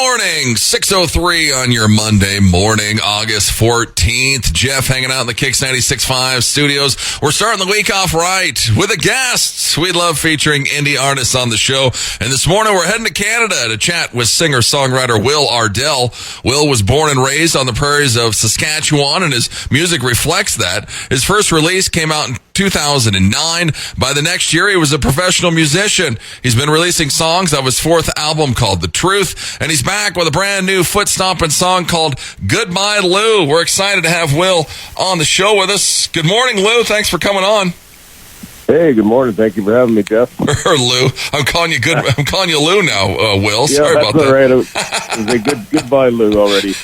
morning, 6:03 on your Monday morning, August 14th. Jeff hanging out in the KIX 96.5 studios. We're starting the week off right with a guest. We love featuring indie artists on the show. And this morning we're heading to Canada to chat with singer-songwriter Will Ardell. Will was born and raised on the prairies of Saskatchewan, and his music reflects that. His first release came out in 2009. By the next year, he was a professional musician. He's been releasing songs of his fourth album called The Truth, and he's back with a brand new foot-stomping song called Goodbye Lou. We're excited to have Will on the show with us. Good morning, Lou. Thanks for coming on. Hey, good morning. Thank you for having me, Jeff. Lou, I'm calling you Lou now, Will. Yeah, Sorry about that. All right. It was a goodbye, Lou, already.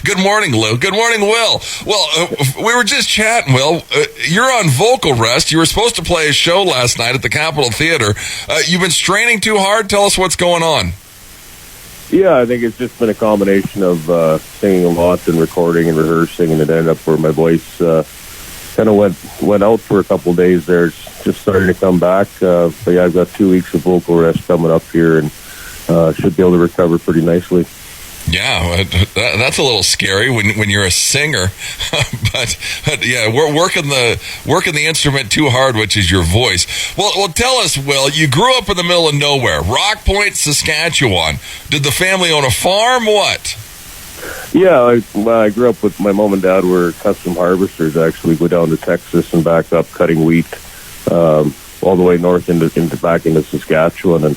Good morning, Lou. Good morning, Will. Well, we were just chatting, Will. You're on vocal rest. You were supposed to play a show last night at the Capitol Theater. You've been straining too hard. Tell us what's going on. Yeah, I think it's just been a combination of singing a lot and recording and rehearsing, and it ended up where my voice kind of went out for a couple of days there. It's just starting to come back. But yeah, I've got 2 weeks of vocal rest coming up here, and should be able to recover pretty nicely. Yeah, that's a little scary when you're a singer, but yeah, we're working the instrument too hard, which is your voice. Well, tell us, Will. You grew up in the middle of nowhere, Rock Point, Saskatchewan. Did the family own a farm? What? Yeah, I grew up with my mom and dad were custom harvesters. Actually, go down to Texas and back up cutting wheat all the way north back into Saskatchewan, and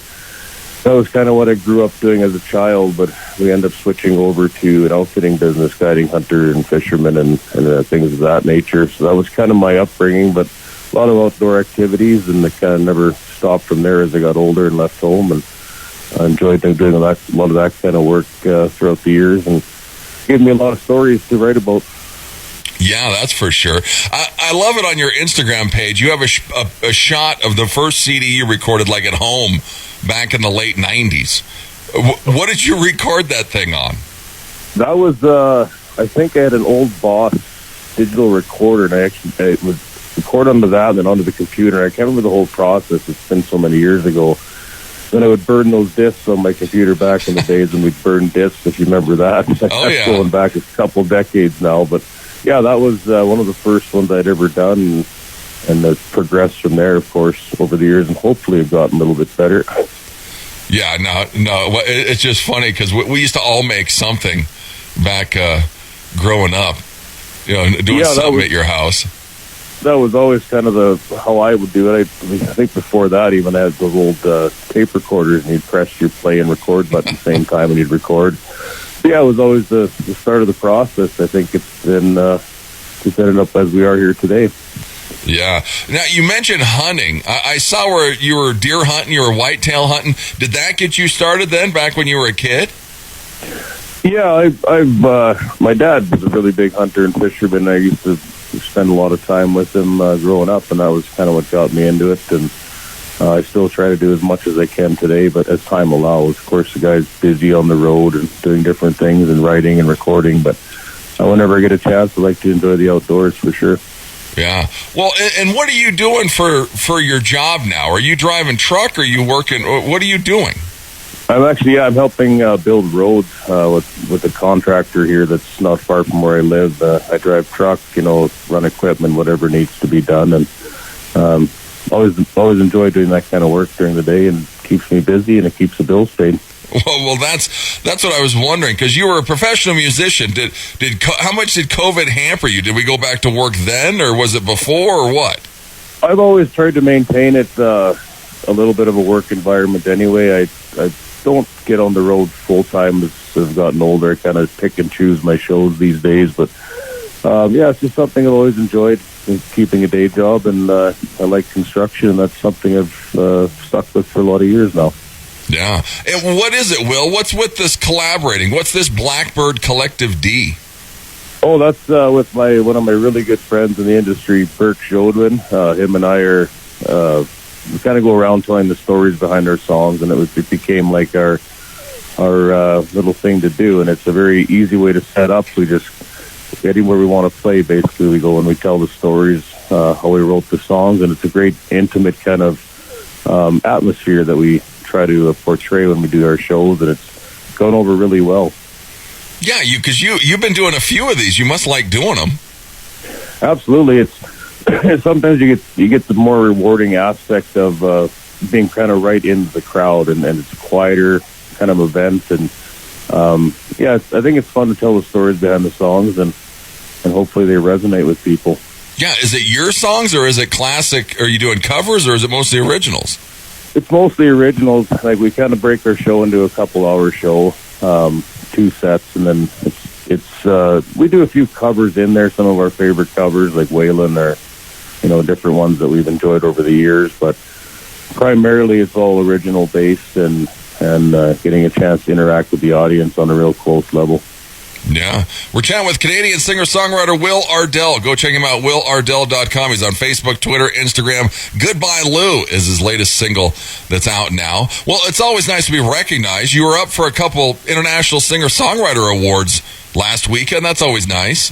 that was kind of what I grew up doing as a child. But we ended up switching over to an outfitting business, guiding hunters and fishermen and things of that nature. So that was kind of my upbringing, but a lot of outdoor activities, and it kind of never stopped from there as I got older and left home. And I enjoyed doing a lot of that kind of work throughout the years, and gave me a lot of stories to write about. Yeah, that's for sure. I love it on your Instagram page. You have a shot of the first CD you recorded like at home back in the late 90s. What did you record that thing on? That was, I think I had an old Boss digital recorder, and I would record onto that and then onto the computer. I can't remember the whole process. It's been so many years ago. Then I would burn those discs on my computer back in the days when we'd burn discs, if you remember that. Oh, yeah. That's going back a couple decades now. But, yeah, that was one of the first ones I'd ever done, and it's progressed from there, of course, over the years, and hopefully have gotten a little bit better. Yeah, no, it's just funny because we used to all make something back growing up, doing something at your house. That was always kind of how I would do it. I think before that, even I had those old tape recorders, and you'd press your play and record button at the same time, and you'd record. But yeah, it was always the start of the process. I think it's been just ended up as we are here today. Yeah. Now, you mentioned hunting. I saw where you were deer hunting, you were whitetail hunting. Did that get you started then, back when you were a kid? Yeah, I've my dad was a really big hunter and fisherman. I used to spend a lot of time with him growing up, and that was kind of what got me into it. And I still try to do as much as I can today, but as time allows. Of course, the guy's busy on the road and doing different things and writing and recording, but whenever I get a chance, I like to enjoy the outdoors for sure. Yeah. Well, and what are you doing for your job now? Are you driving truck? Or are you working? What are you doing? I'm helping build roads with a contractor here that's not far from where I live. I drive truck, run equipment, whatever needs to be done, and always enjoy doing that kind of work during the day, and keeps me busy and it keeps the bills paid. Well, that's what I was wondering, because you were a professional musician. How much did COVID hamper you? Did we go back to work then, or was it before, or what? I've always tried to maintain it a little bit of a work environment anyway. I don't get on the road full time as I've gotten older. I kind of pick and choose my shows these days, but yeah, it's just something I've always enjoyed, keeping a day job, and I like construction, and that's something I've stuck with for a lot of years now. Yeah. And what is it, Will? What's with this collaborating? What's this Blackbird Collective D? Oh, that's with one of my really good friends in the industry, Burke Jodwin. Him and I are we kind of go around telling the stories behind our songs, and it became like our little thing to do. And it's a very easy way to set up. We just anywhere we want to play, basically, we go and we tell the stories, how we wrote the songs, and it's a great intimate kind of atmosphere that we try to portray when we do our shows, and it's gone over really well. Yeah, because you've been doing a few of these. You must like doing them. Absolutely. It's sometimes you get the more rewarding aspect of being kind of right into the crowd, and it's a quieter kind of event. And I think it's fun to tell the stories behind the songs, and hopefully they resonate with people. Yeah, is it your songs, or is it classic? Are you doing covers, or is it mostly originals? It's mostly originals. Like, we kind of break our show into a couple-hour show, 2 sets, and then it's we do a few covers in there, some of our favorite covers, like Waylon, or different ones that we've enjoyed over the years. But primarily, it's all original based, and getting a chance to interact with the audience on a real close level. Yeah. We're chatting with Canadian singer-songwriter Will Ardell. Go check him out, willardell.com. He's on Facebook, Twitter, Instagram. Goodbye Lou is his latest single that's out now. Well, it's always nice to be recognized. You were up for a couple International Singer-Songwriter Awards last weekend. That's always nice.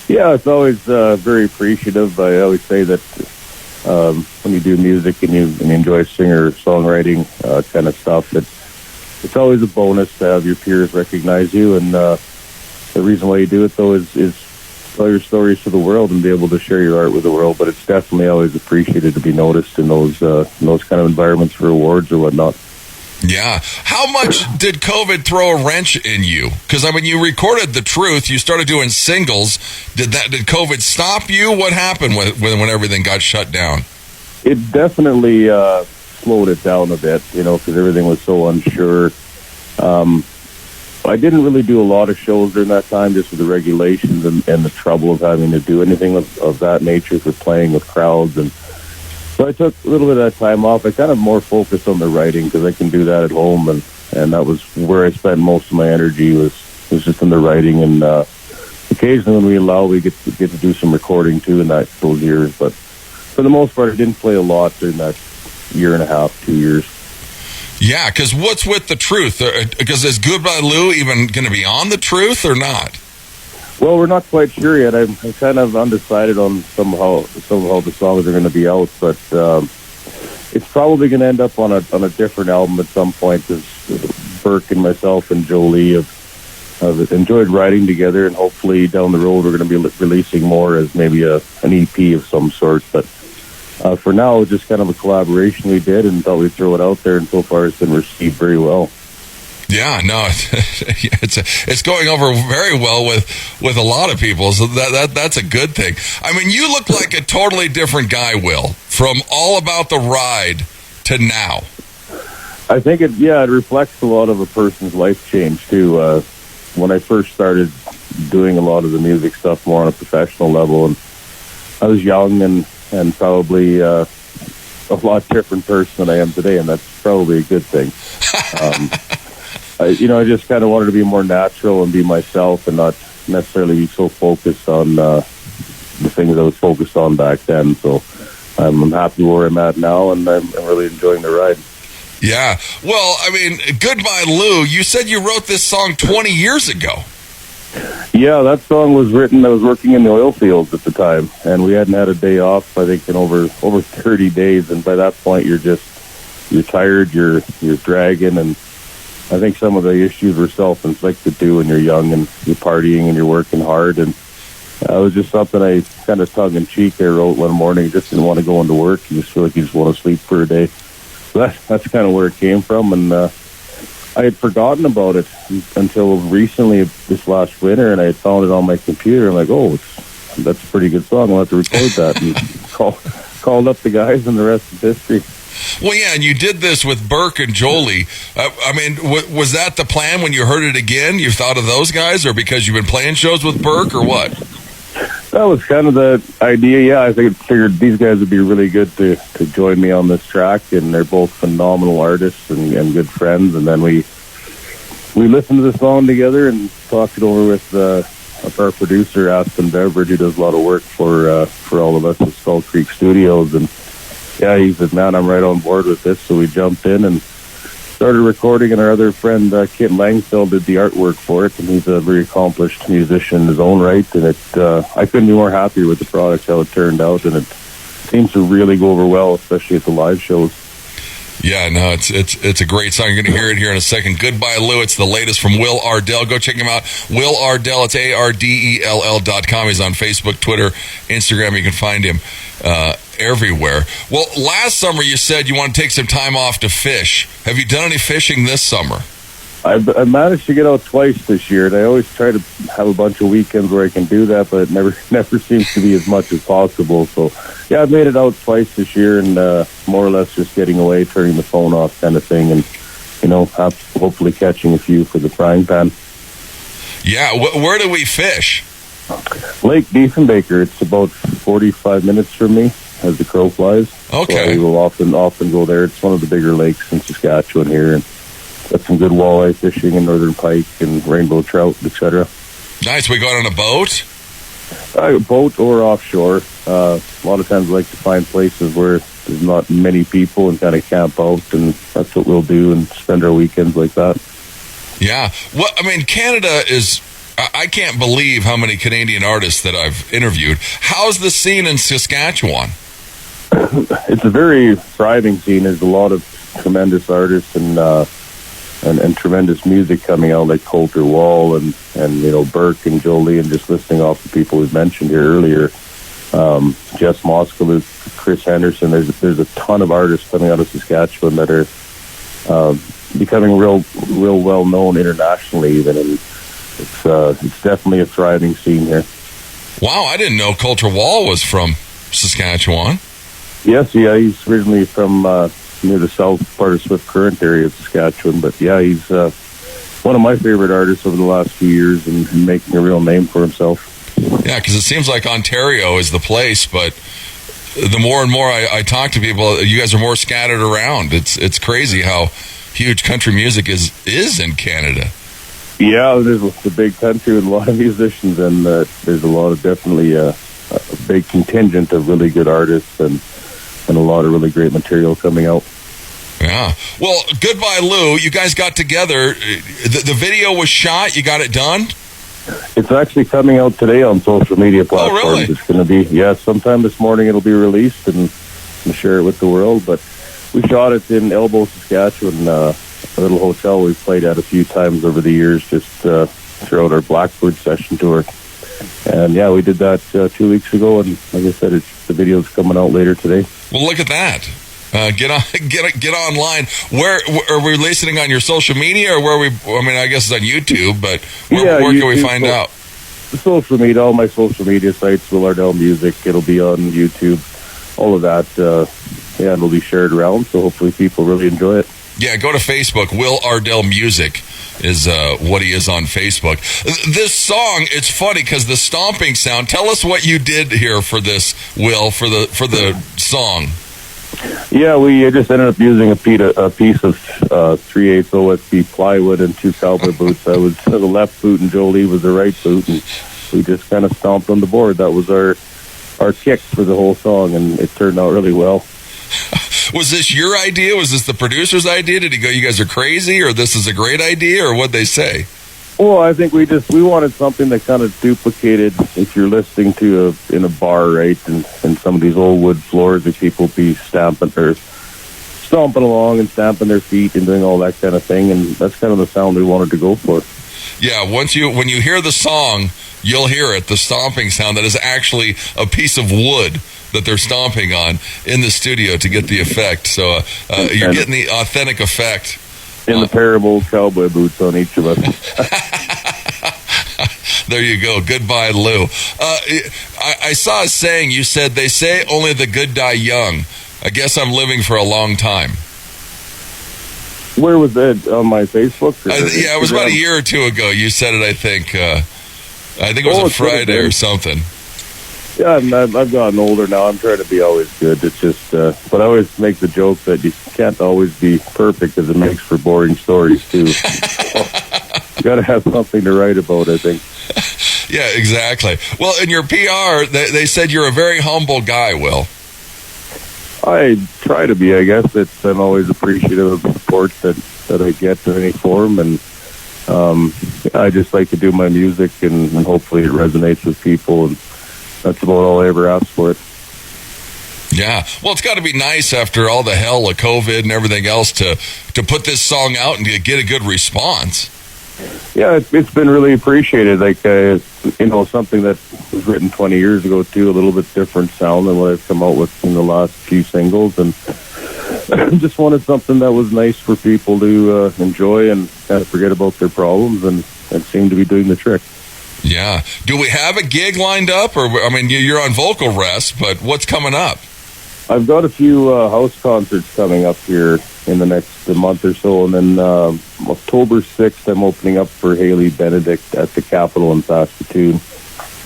Yeah, it's always very appreciative. I always say that when you do music and you enjoy singer-songwriting kind of stuff, it's always a bonus to have your peers recognize you. And the reason why you do it, though, is tell your stories to the world and be able to share your art with the world. But it's definitely always appreciated to be noticed in those kind of environments for awards or whatnot. Yeah. How much did COVID throw a wrench in you? Because, you recorded The Truth. You started doing singles. Did COVID stop you? What happened when everything got shut down? It definitely slowed it down a bit, because everything was so unsure. I didn't really do a lot of shows during that time, just with the regulations and the trouble of having to do anything of that nature for playing with crowds. And so I took a little bit of that time off. I kind of more focused on the writing, because I can do that at home, and that was where I spent most of my energy was just in the writing. And occasionally when we allow, we get to do some recording too in those years. But for the most part, I didn't play a lot during that year and a half, 2 years. Yeah, because what's with The Truth? Because is Goodbye Lou even going to be on The Truth or not? Well, we're not quite sure yet. I'm kind of undecided on somehow the songs are going to be out, but it's probably going to end up on a different album at some point, because Burke and myself and Jolie have enjoyed writing together, and hopefully down the road we're going to be releasing more as maybe an EP of some sort. But for now, it's just kind of a collaboration we did, and thought we'd throw it out there, and so far it's been received very well. Yeah, no, it's going over very well with a lot of people, so that's a good thing. You look like a totally different guy, Will, from All About the Ride to now. I think it reflects a lot of a person's life change too. When I first started doing a lot of the music stuff more on a professional level, and I was young and probably a lot different person than I am today, and that's probably a good thing. I just kind of wanted to be more natural and be myself, and not necessarily be so focused on the things I was focused on back then. So I'm happy where I'm at now, and I'm really enjoying the ride. Yeah. Well, Goodbye Lou, you said you wrote this song 20 years ago. Yeah, that song was written. I was working in the oil fields at the time, and we hadn't had a day off, I think, in over 30 days. And by that point, you're tired, you're dragging, and I think some of the issues were self-inflicted too when you're young and you're partying and you're working hard. And it was just something I kind of tongue-in-cheek I wrote one morning. Just didn't want to go into work. You just feel like you just want to sleep for a day. So that's kind of where it came from. And I had forgotten about it until recently, this last winter, and I had found it on my computer. I'm like, that's a pretty good song. I'll have to record that. And called up the guys, and the rest is history. Well, yeah, and you did this with Burke and Jolie. Was that the plan when you heard it again? You thought of those guys, or because you've been playing shows with Burke, or what? That was kind of the idea, yeah. I figured these guys would be really good to join me on this track, and they're both phenomenal artists and good friends. And then we listened to the song together and talked it over with our producer, Aspen Beveridge, who does a lot of work for all of us at Skull Creek Studios. And yeah, he said, man, I'm right on board with this. So we jumped in and started recording, and our other friend, Kit Langfield, did the artwork for it, and he's a very accomplished musician in his own right. And I couldn't be more happy with the product, how it turned out, and it seems to really go over well, especially at the live shows. Yeah, no, it's a great song. You're going to hear it here in a second. Goodbye, Lou. It's the latest from Will Ardell. Go check him out. Will Ardell. It's ARDELL.com. He's on Facebook, Twitter, Instagram. You can find him everywhere. Well, last summer you said you want to take some time off to fish. Have you done any fishing this summer? I've managed to get out twice this year, and I always try to have a bunch of weekends where I can do that, but it never seems to be as much as possible. So, yeah, I've made it out twice this year, and more or less just getting away, turning the phone off kind of thing, and, hopefully catching a few for the frying pan. Yeah, where do we fish? Lake Diefenbaker. It's about 45 minutes from me as the crow flies. Okay. So I will often go there. It's one of the bigger lakes in Saskatchewan here, and got some good walleye fishing and northern pike and rainbow trout, etc. Nice. We got on a boat? Boat or offshore. A lot of times I like to find places where there's not many people and kind of camp out, and that's what we'll do and spend our weekends like that. Yeah. Well, I mean, Canada is... I can't believe how many Canadian artists that I've interviewed. How's the scene in Saskatchewan? It's a very thriving scene. There's a lot of tremendous artists and tremendous music coming out, like Coulter Wall and Burke and Jolie, and just listing off the people we've mentioned here earlier. Jess Moskowitz, Chris Henderson. There's a ton of artists coming out of Saskatchewan that are becoming real well known internationally even, and it's definitely a thriving scene here. Wow, I didn't know Coulter Wall was from Saskatchewan. Yes, yeah, he's originally from near the south part of Swift Current area of Saskatchewan, but yeah, he's one of my favorite artists over the last few years and making a real name for himself. Yeah, because it seems like Ontario is the place, but the more and more I talk to people, you guys are more scattered around. It's crazy how huge country music is in Canada. Yeah, there's a big country with a lot of musicians, and there's a lot of definitely a big contingent of really good artists and a lot of really great material coming out. Yeah. Well, Goodbye Lou, you guys got together. The video was shot. You got it done? It's actually coming out today on social media platforms. Oh, really? It's going to be, sometime this morning it'll be released and share it with the world. But we shot it in Elbow, Saskatchewan, a little hotel we've played at a few times over the years, just throughout our Blackbird session tour. And yeah, we did that 2 weeks ago, and like I said, the video's coming out later today. Well, look at that. Get online. Where are we listening on your social media, or where we? I mean, I guess it's on YouTube, but where can we find out? Social media, all my social media sites, Will Ardell Music. It'll be on YouTube. All of that, and it'll be shared around. So hopefully, people really enjoy it. Yeah, go to Facebook. Will Ardell Music is what he is on Facebook. This song, it's funny because the stomping sound. Tell us what you did here for this, Will, for the song. Yeah, we just ended up using a piece of 3/8 OSB plywood and 2 cowboy boots. I was the left boot and Jolie was the right boot, and we just kind of stomped on the board. That was our KIX for the whole song, and it turned out really well. Was this your idea? Was this the producer's idea? Did he go, you guys are crazy, or this is a great idea, or what'd they say? Well, I think we wanted something that kind of duplicated if you're listening to in a bar, right, and some of these old wood floors that people be stomping along and stamping their feet and doing all that kind of thing, and that's kind of the sound we wanted to go for. Yeah, when you hear the song, you'll hear it, the stomping sound that is actually a piece of wood that they're stomping on in the studio to get the effect. So you're getting the authentic effect. In the pair of old cowboy boots on each of us. There you go. Goodbye, Lou. I saw a saying. You said, they say only the good die young. I guess I'm living for a long time. Where was that? On my Facebook? Yeah, it was about a year or two ago. You said it, I think. I think it was a Friday or something. Yeah, I've gotten older now. I'm trying to be always good. It's just, but I always make the joke that you can't always be perfect because it makes for boring stories, too. You got to have something to write about, I think. Yeah, exactly. Well, in your PR, they said you're a very humble guy, Will. I try to be, I guess. I'm always appreciative of the support that I get in any form, and I just like to do my music, and hopefully it resonates with people, and that's about all I ever asked for it. Yeah. Well, it's got to be nice after all the hell of COVID and everything else to put this song out and to get a good response. Yeah, it's been really appreciated. Like, something that was written 20 years ago, too, a little bit different sound than what I've come out with in the last few singles. And just wanted something that was nice for people to enjoy and kind of forget about their problems, and seem to be doing the trick. Yeah. Do we have a gig lined up? Or, I mean, you're on vocal rest, but what's coming up? I've got a few house concerts coming up here in the next month or so, and then October 6th, I'm opening up for Haley Benedict at the Capitol in Saskatoon.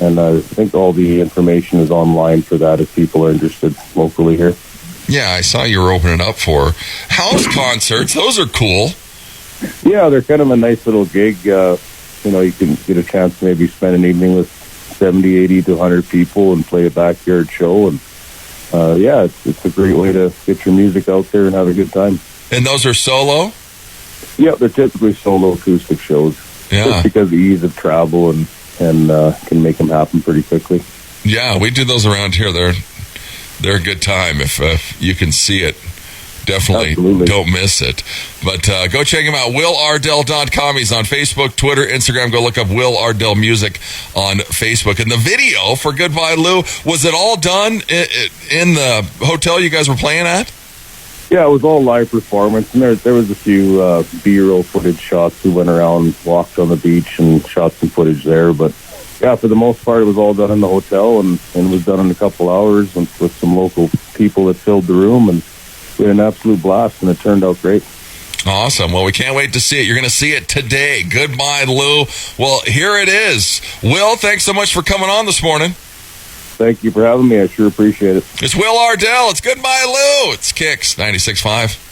And I think all the information is online for that if people are interested locally here. Yeah, I saw you were opening up for house concerts. Those are cool. Yeah, they're kind of a nice little gig. You can get a chance to maybe spend an evening with 70, 80 to 100 people and play a backyard show. And it's a great way to get your music out there and have a good time. And those are solo? Yeah, they're typically solo acoustic shows. Yeah. Just because of the ease of travel and can make them happen pretty quickly. Yeah, we do those around here. They're a good time if you can see it. Definitely Absolutely. Don't miss it. But go check him out, WillArdell.com. He's on Facebook, Twitter, Instagram. Go look up Will Ardell Music on Facebook. And the video for Goodbye Lou, was it all done in the hotel you guys were playing at? Yeah, it was all live performance. And there was a few B-roll footage shots. We went around, walked on the beach, and shot some footage there. But yeah, for the most part, it was all done in the hotel, and it was done in a couple hours with some local people that filled the room. And we had an absolute blast, and it turned out great. Awesome. Well, we can't wait to see it. You're going to see it today. Goodbye, Lou. Well, here it is. Will, thanks so much for coming on this morning. Thank you for having me. I sure appreciate it. It's Will Ardell. It's Goodbye, Lou. It's KIX 96.5.